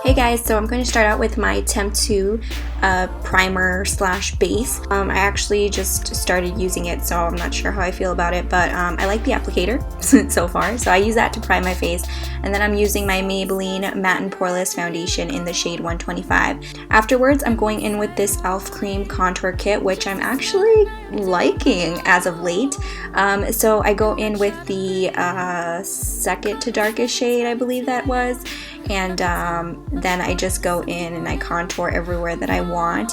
Hey guys, so I'm going to start out with my Temptu primer slash base. I actually just started using it, so I'm not sure how I feel about it, but I like the applicator so far, so I use that to prime my face. And then I'm using my Maybelline Matte and Poreless foundation in the shade 125. Afterwards, I'm going in with this e.l.f. Cream Contour Kit, which I'm actually liking as of late. So I go in with the second to darkest shade, I believe that was, and then I just go in and I contour everywhere that I want.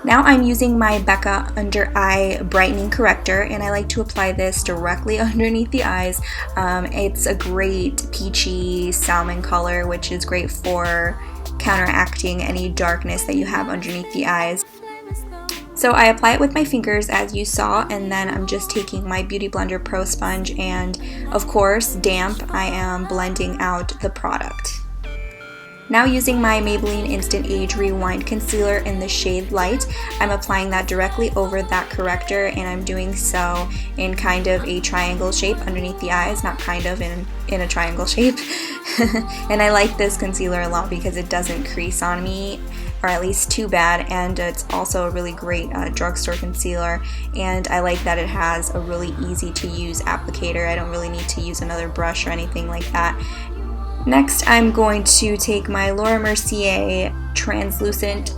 Now I'm using my Becca Under Eye Brightening Corrector, and I like to apply this directly underneath the eyes. It's a great peachy salmon color, which is great for counteracting any darkness that you have underneath the eyes. So I apply it with my fingers as you saw, and then I'm just taking my Beauty Blender Pro Sponge and, of course, damp, I am blending out the product. Now using my Maybelline Instant Age Rewind Concealer in the shade Light, I'm applying that directly over that corrector, and I'm doing so in kind of a triangle shape underneath the eyes, not kind of, in a triangle shape. And I like this concealer a lot because it doesn't crease on me, or at least too bad, and it's also a really great drugstore concealer, and I like that it has a really easy to use applicator. I don't really need to use another brush or anything like that. Next, I'm going to take my Laura Mercier translucent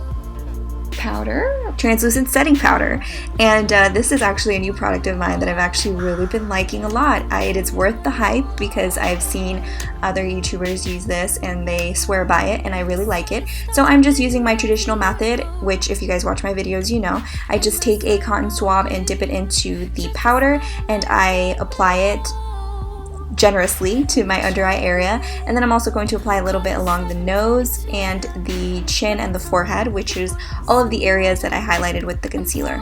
setting powder, and this is actually a new product of mine that I've actually really been liking a lot. It is worth the hype because I've seen other YouTubers use this and they swear by it, and I really like it. So I'm just using my traditional method, which if you guys watch my videos you know. I just take a cotton swab and dip it into the powder, and I apply it generously to my under eye area, and then I'm also going to apply a little bit along the nose and the chin and the forehead, which is all of the areas that I highlighted with the concealer.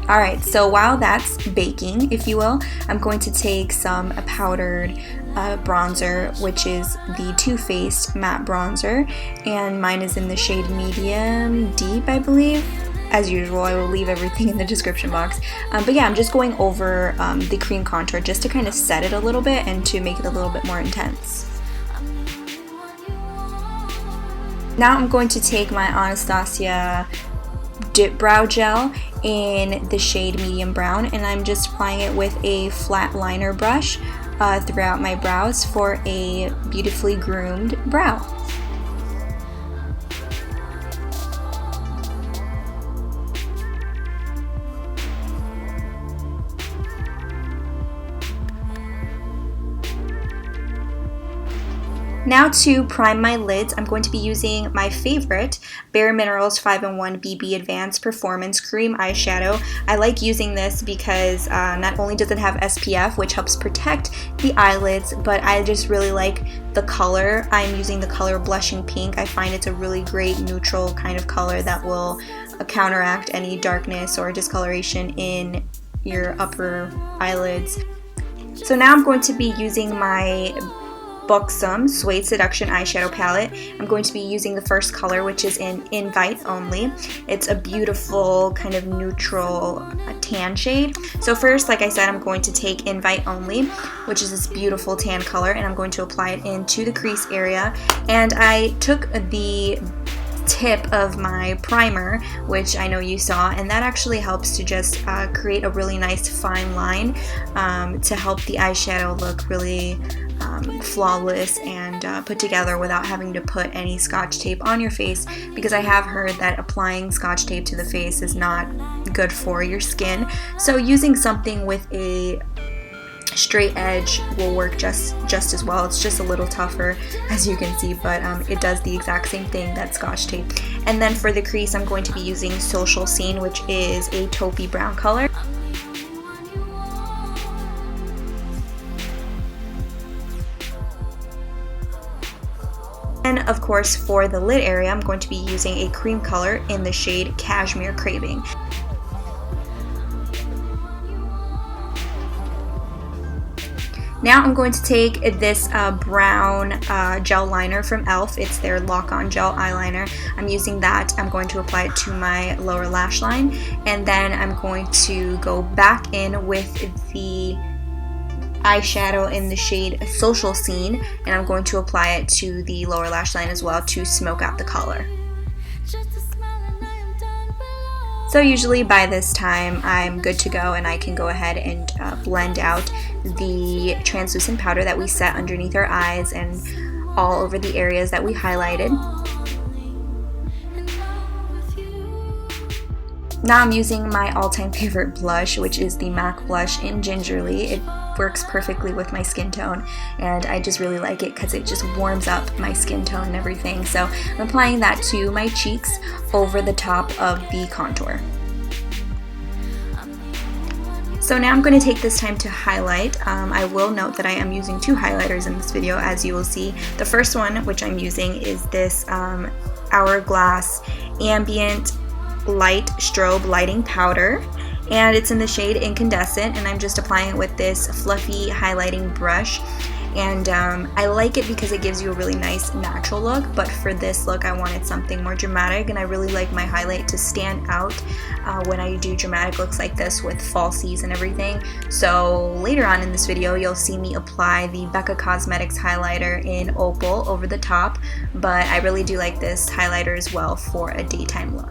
Alright, so while that's baking, if you will, I'm going to take some powdered bronzer, which is the Too Faced matte bronzer, and mine is in the shade Medium Deep, I believe. As usual, I will leave everything in the description box. But yeah, I'm just going over the cream contour just to kind of set it a little bit and to make it a little bit more intense. Now I'm going to take my Anastasia Dip Brow Gel in the shade Medium Brown, and I'm just applying it with a flat liner brush throughout my brows for a beautifully groomed brow. Now to prime my lids, I'm going to be using my favorite Bare Minerals 5-in-1 BB Advanced Performance Cream Eyeshadow. I like using this because not only does it have SPF, which helps protect the eyelids, but I just really like the color. I'm using the color Blushing Pink. I find it's a really great neutral kind of color that will counteract any darkness or discoloration in your upper eyelids. So now I'm going to be using my Buxom Suede Seduction eyeshadow palette. I'm going to be using the first color, which is in Invite Only. It's a beautiful kind of neutral tan shade. So first, like I said, I'm going to take Invite Only, which is this beautiful tan color, and I'm going to apply it into the crease area. And I took the tip of my primer, which I know you saw, and that actually helps to just create a really nice fine line to help the eyeshadow look really flawless and put together without having to put any Scotch tape on your face, because I have heard that applying Scotch tape to the face is not good for your skin. So using something with a straight edge will work just as well. It's just a little tougher, as you can see, but it does the exact same thing that Scotch tape. And then for the crease, I'm going to be using Social Scene, which is a taupey brown color. And of course, for the lid area, I'm going to be using a cream color in the shade Cashmere Craving. Now I'm going to take this brown gel liner from e.l.f. It's their Lock-On Gel Eyeliner. I'm using that. I'm going to apply it to my lower lash line, and then I'm going to go back in with the eyeshadow in the shade Social Scene, and I'm going to apply it to the lower lash line as well to smoke out the color. So usually by this time I'm good to go, and I can go ahead and blend out the translucent powder that we set underneath our eyes and all over the areas that we highlighted. Now I'm using my all-time favorite blush, which is the MAC blush in Gingerly. It works perfectly with my skin tone, and I just really like it because it just warms up my skin tone and everything. So I'm applying that to my cheeks over the top of the contour. So now I'm going to take this time to highlight. I will note that I am using two highlighters in this video, as you will see. The first one, which I'm using, is this Hourglass Ambient Light Strobe Lighting Powder, and it's in the shade Incandescent, and I'm just applying it with this fluffy highlighting brush. And I like it because it gives you a really nice natural look, but for this look I wanted something more dramatic, and I really like my highlight to stand out when I do dramatic looks like this with falsies and everything. So later on in this video you'll see me apply the Becca Cosmetics highlighter in Opal over the top, but I really do like this highlighter as well for a daytime look.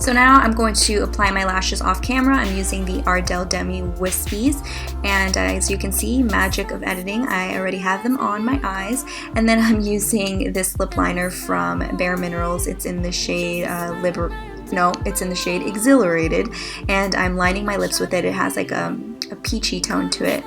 So now I'm going to apply my lashes off camera. I'm using the Ardell Demi Wispies, and as you can see, magic of editing, I already have them on my eyes. And then I'm using this lip liner from Bare Minerals. It's in the shade it's in the shade Exhilarated, and I'm lining my lips with it. It has like a peachy tone to it,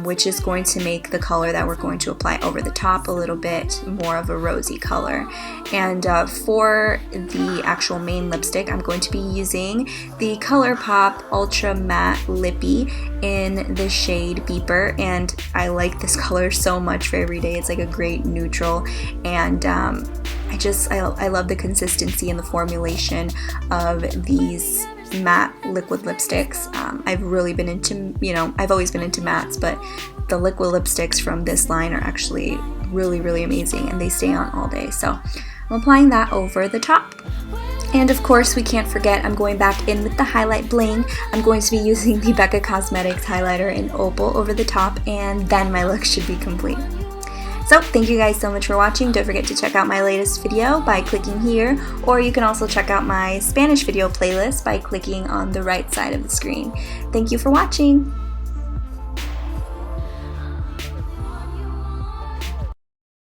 which is going to make the color that we're going to apply over the top a little bit more of a rosy color. And for the actual main lipstick, I'm going to be using the ColourPop Ultra Matte Lippy in the shade Beeper, and I like this color so much for every day. It's like a great neutral, and I love the consistency and the formulation of these matte liquid lipsticks. I've really been into, I've always been into mattes, but the liquid lipsticks from this line are actually really, really amazing, and they stay on all day. So I'm applying that over the top. And of course, we can't forget, I'm going back in with the highlight bling. I'm going to be using the Becca Cosmetics highlighter in Opal over the top, and then my look should be complete. So thank you guys so much for watching. Don't forget to check out my latest video by clicking here, or you can also check out my Spanish video playlist by clicking on the right side of the screen. Thank you for watching.